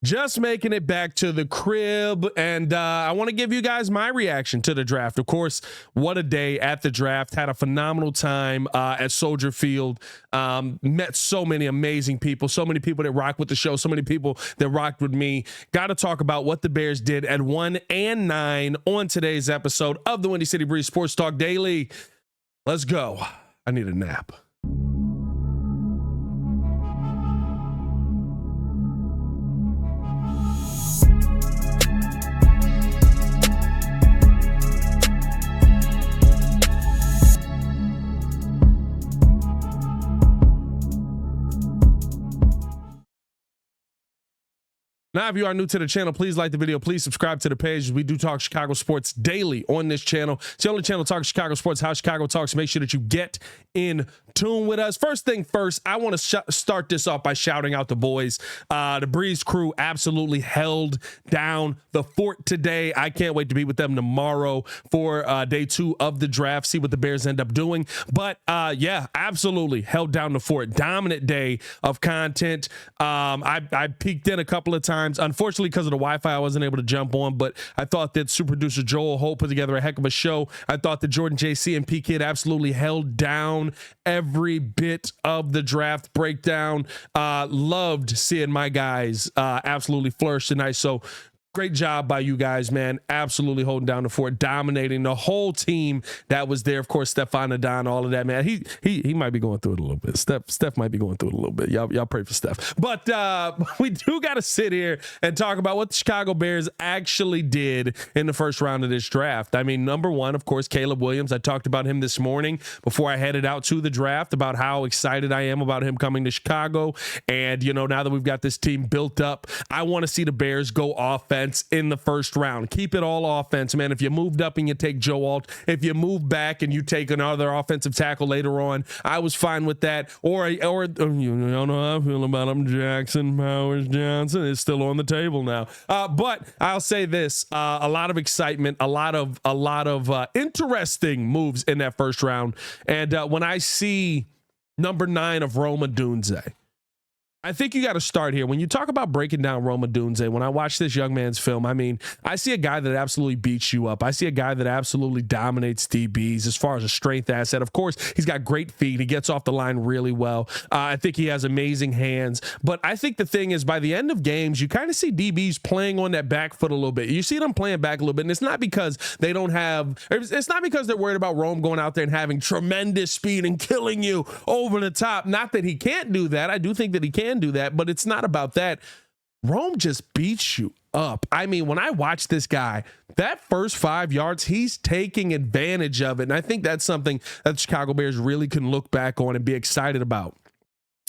Just making it back to the crib, and I want to give you guys my reaction to the draft. Of course, what a day at the draft. Had a phenomenal time at Soldier Field. Met so many amazing people, so many people that rock with the show, so many people that rocked with me. Got to talk about what the Bears did at 1 and 9 on today's episode of the Windy City Breeze Sports Talk Daily. Let's go. I need a nap. Now, if you are new to the channel, please like the video. Please subscribe to the page. We do talk Chicago sports daily on this channel. It's the only channel talking Chicago sports, how Chicago talks. Make sure that you get in tune with us. First thing first, I want to start this off by shouting out the boys. The Breeze crew absolutely held down the fort today. I can't wait to be with them tomorrow for day 2 of the draft, see what the Bears end up doing. But yeah, absolutely held down the fort. Dominant day of content. I peeked in a couple of times. Unfortunately, because of the Wi-Fi, I wasn't able to jump on, but I thought that super producer Joel Holt put together a heck of a show. I thought that Jordan JC and P Kid absolutely held down every bit of the draft breakdown. Loved seeing my guys absolutely flourish tonight. So great job by you guys, man. Absolutely holding down the fort, dominating the whole team that was there. Of course, Stefan Adon, all of that, man. He might be going through it a little bit. Steph might be going through it a little bit. Y'all pray for Steph. But we do got to sit here and talk about what the Chicago Bears actually did in the first round of this draft. I mean, number one, of course, Caleb Williams. I talked about him this morning before I headed out to the draft about how excited I am about him coming to Chicago. And, you know, now that we've got this team built up, I want to see the Bears go offense in the first round. Keep it all offense, man. If you moved up and you take Joe Alt, if you move back and you take another offensive tackle later on, I was fine with that. Or you know how I feel about him. Jackson Powers Johnson is still on the table now. But I'll say this: a lot of excitement, a lot of interesting moves in that first round. And when I see number 9 of Rome Odunze, I think you got to start here. When you talk about breaking down Rome Odunze, when I watch this young man's film, I mean, I see a guy that absolutely beats you up. I see a guy that absolutely dominates DBs as far as a strength asset. Of course, he's got great feet. He gets off the line really well. I think he has amazing hands. But I think the thing is, by the end of games, you kind of see DBs playing on that back foot a little bit. You see them playing back a little bit, and it's not because they don't have, it's not because they're worried about Rome going out there and having tremendous speed and killing you over the top. Not that he can't do that. I do think that he can do that, but it's not about that. Rome just beats you up. I mean, when I watch this guy, that first 5 yards, he's taking advantage of it. And I think that's something that the Chicago Bears really can look back on and be excited about.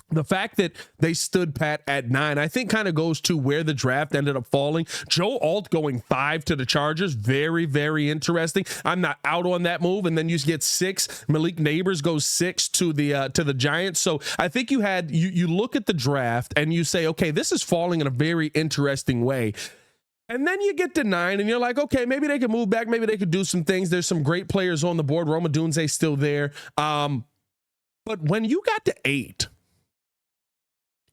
The fact that they stood pat at 9, I think kind of goes to where the draft ended up falling. Joe Alt going 5 to the Chargers. Very, very interesting. I'm not out on that move. And then you get 6. Malik Neighbors goes 6 to the Giants. So I think you look at the draft and you say, okay, this is falling in a very interesting way. And then you get to 9 and you're like, okay, maybe they could move back. Maybe they could do some things. There's some great players on the board. Rome Odunze still there. But when you got to 8,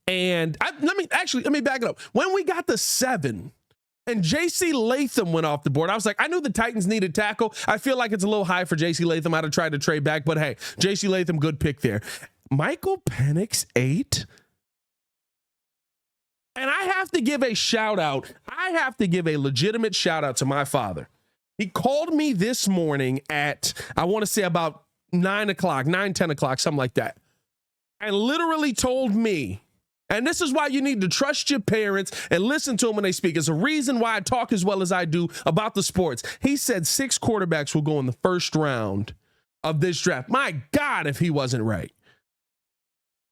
and let me back it up. When we got to 7 and J.C. Latham went off the board, I was like, I knew the Titans needed tackle. I feel like it's a little high for J.C. Latham. I'd have tried to trade back, but hey, J.C. Latham, good pick there. Michael Penix, 8. And I have to give a shout out. I have to give a legitimate shout out to my father. He called me this morning at, I want to say about 9 o'clock, 10 o'clock, something like that. And literally told me, and this is why you need to trust your parents and listen to them when they speak. It's a reason why I talk as well as I do about the sports. He said 6 quarterbacks will go in the first round of this draft. My God, if he wasn't right.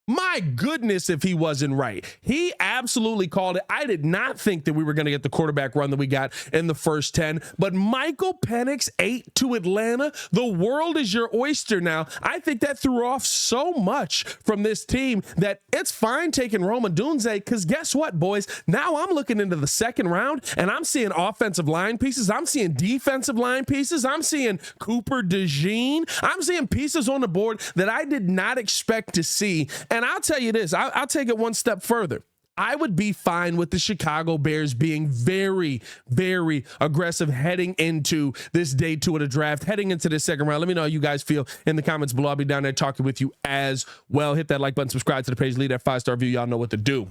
My goodness, if he wasn't right. He absolutely called it. I did not think that we were going to get the quarterback run that we got in the first 10, but Michael Penix, 8 to Atlanta. The world is your oyster now. I think that threw off so much from this team that it's fine taking Rome Odunze, because guess what, boys? Now I'm looking into the second round and I'm seeing offensive line pieces. I'm seeing defensive line pieces. I'm seeing Cooper DeJean. I'm seeing pieces on the board that I did not expect to see. And I'll tell you this, I'll take it one step further. I would be fine with the Chicago Bears being very, very aggressive heading into this day 2 of the draft, heading into this second round. Let me know how you guys feel in the comments below. I'll be down there talking with you as well. Hit that like button, subscribe to the page, leave that 5-star review. Y'all know what to do.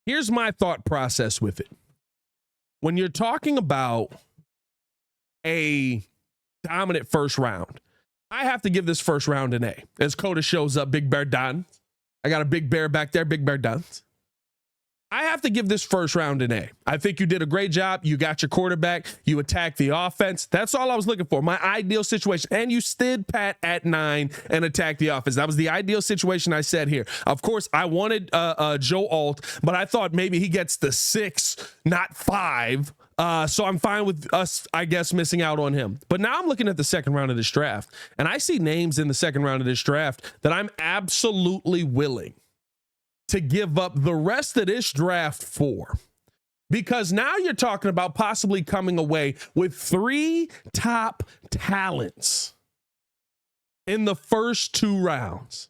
Here's my thought process with it. When you're talking about a dominant first round, I have to give this first round an A. As Coda shows up, Big Bear Don. I got a big bear back there, Big Bear Duns. I have to give this first round an A. I think you did a great job. You got your quarterback. You attacked the offense. That's all I was looking for. My ideal situation. And you stood pat at 9 and attacked the offense. That was the ideal situation I said here. Of course, I wanted Joe Alt, but I thought maybe he gets the 6, not 5. So I'm fine with us, I guess, missing out on him. But now I'm looking at the second round of this draft, and I see names in the second round of this draft that I'm absolutely willing to give up the rest of this draft for. Because now you're talking about possibly coming away with 3 top talents in the first 2 rounds.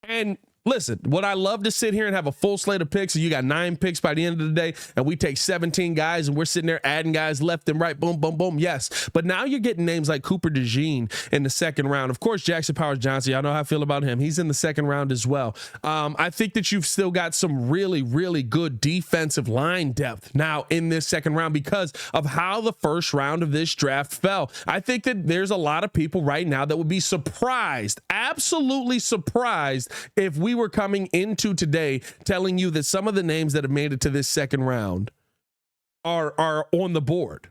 And listen, would I love to sit here and have a full slate of picks and you got 9 picks by the end of the day and we take 17 guys and we're sitting there adding guys left and right, boom, boom, boom? Yes. But now you're getting names like Cooper DeJean in the second round. Of course, Jackson Powers Johnson, y'all know how I feel about him. He's in the second round as well. I think that you've still got some really, really good defensive line depth now in this second round because of how the first round of this draft fell. I think that there's a lot of people right now that would be surprised, absolutely surprised, if we were coming into today telling you that some of the names that have made it to this second round are on the board.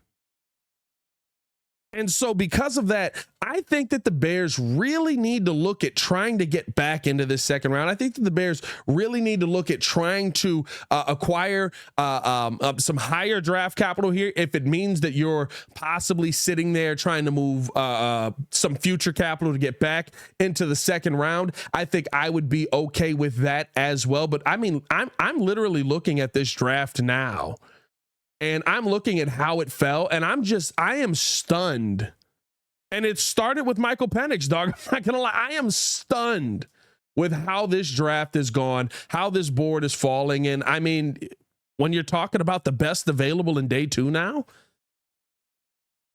And so because of that, I think that the Bears really need to look at trying to get back into this second round. I think that the Bears really need to look at trying to acquire some higher draft capital here. If it means that you're possibly sitting there trying to move some future capital to get back into the second round, I think I would be okay with that as well. But I mean, I'm literally looking at this draft now. And I'm looking at how it fell, and I am stunned. And it started with Michael Penix, dog. I'm not going to lie. I am stunned with how this draft has gone, how this board is falling. And I mean, when you're talking about the best available in day 2 now,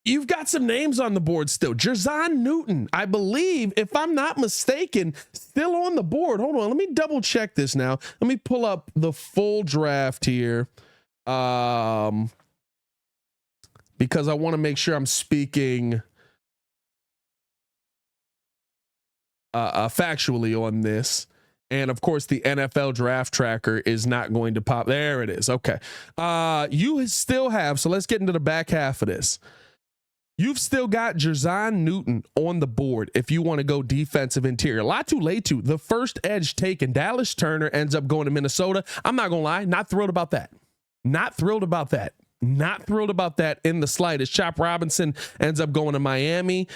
you've got some names on the board still. Jerzon Newton, I believe, if I'm not mistaken, still on the board. Hold on. Let me double check this now. Let me pull up the full draft here. Because I want to make sure I'm speaking factually on this. And of course, the NFL draft tracker is not going to pop. There it is. Okay. You still have, so let's get into the back half of this. You've still got Jerzon Newton on the board if you want to go defensive interior. Latu Letu, the first edge taken. Dallas Turner ends up going to Minnesota. I'm not going to lie, not thrilled about that. Not thrilled about that. Not thrilled about that in the slightest. Chop Robinson ends up going to Miami.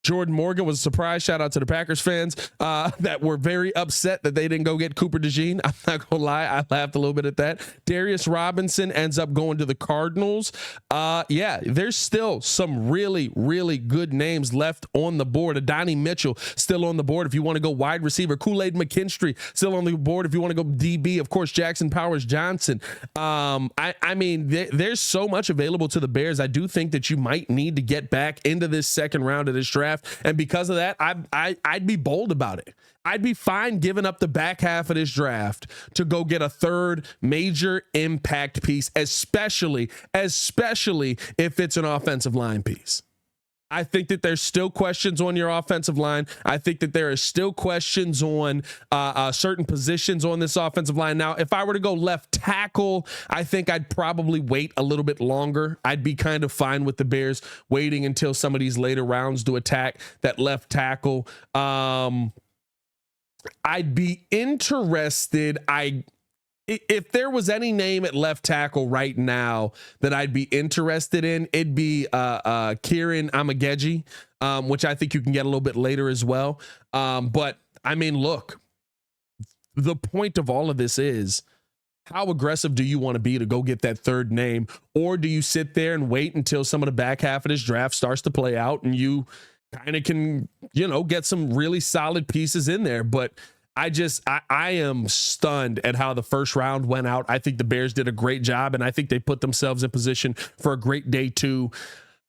Jordan Morgan was a surprise. Shout out to the Packers fans that were very upset that they didn't go get Cooper DeJean. I'm not going to lie. I laughed a little bit at that. Darius Robinson ends up going to the Cardinals. Yeah, there's still some really, really good names left on the board. Adonai Mitchell still on the board if you want to go wide receiver. Kool-Aid McKinstry still on the board if you want to go DB. Of course, Jackson Powers Johnson. I mean, there's so much available to the Bears. I do think that you might need to get back into this second round of this draft. And because of that, I'd be bold about it. I'd be fine giving up the back half of this draft to go get a third major impact piece, especially if it's an offensive line piece. I think that there's still questions on your offensive line. I think that there are still questions on certain positions on this offensive line. Now, if I were to go left tackle, I think I'd probably wait a little bit longer. I'd be kind of fine with the Bears waiting until some of these later rounds to attack that left tackle. I'd be interested. If there was any name at left tackle right now that I'd be interested in, it'd be Kieran Amageji, which I think you can get a little bit later as well. But I mean, look, the point of all of this is, how aggressive do you want to be to go get that third name? Or do you sit there and wait until some of the back half of this draft starts to play out and you kind of can, you know, get some really solid pieces in there. But I am stunned at how the first round went out. I think the Bears did a great job, and I think they put themselves in position for a great day two,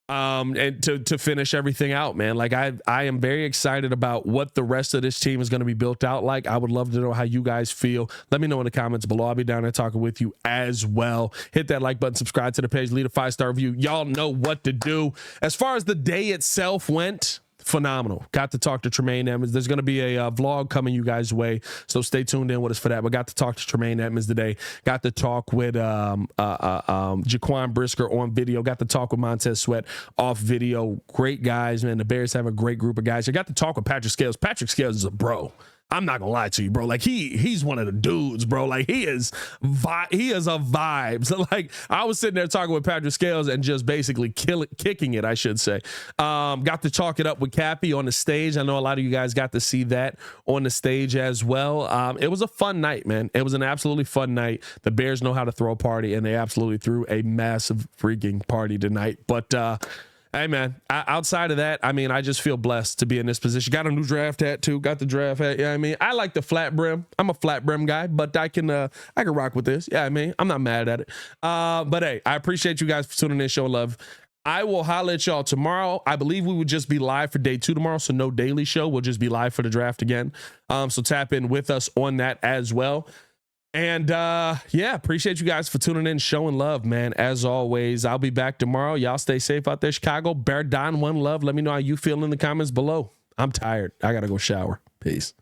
and to finish everything out, man. Like I am very excited about what the rest of this team is going to be built out like. I would love to know how you guys feel. Let me know in the comments below. I'll be down there talking with you as well. Hit that like button, subscribe to the page, leave a 5-star review. Y'all know what to do. As far as the day itself went, phenomenal. Got to talk to Tremaine Edmonds. There's going to be a vlog coming you guys' way, so stay tuned in with us for that. But got to talk to Tremaine Edmonds today. Got to talk with Jaquan Brisker on video. Got to talk with Montez Sweat off video. Great guys, man. The Bears have a great group of guys. I got to talk with Patrick Scales. Patrick Scales is a bro. I'm not gonna lie to you, bro. Like he's one of the dudes, bro. Like he is a vibe. So like I was sitting there talking with Patrick Scales and just basically kicking it, I should say. Got to talk it up with Cappy on the stage. I know a lot of you guys got to see that on the stage as well. It was a fun night, man. It was an absolutely fun night. The Bears know how to throw a party, and they absolutely threw a massive freaking party tonight. But hey, man, outside of that, I mean, I just feel blessed to be in this position. Got a new draft hat, too. Got the draft hat. Yeah, I mean, I like the flat brim. I'm a flat brim guy, but I can rock with this. Yeah, I mean, I'm not mad at it. But, hey, I appreciate you guys for tuning in, showing love. I will holler at y'all tomorrow. I believe we would just be live for day 2 tomorrow, so no daily show. We'll just be live for the draft again. So tap in with us on that as well. And yeah, appreciate you guys for tuning in, showing love, man. As always, I'll be back tomorrow. Y'all stay safe out there, Chicago. Bear Don, one love. Let me know how you feel in the comments below. I'm tired. I gotta go shower. Peace.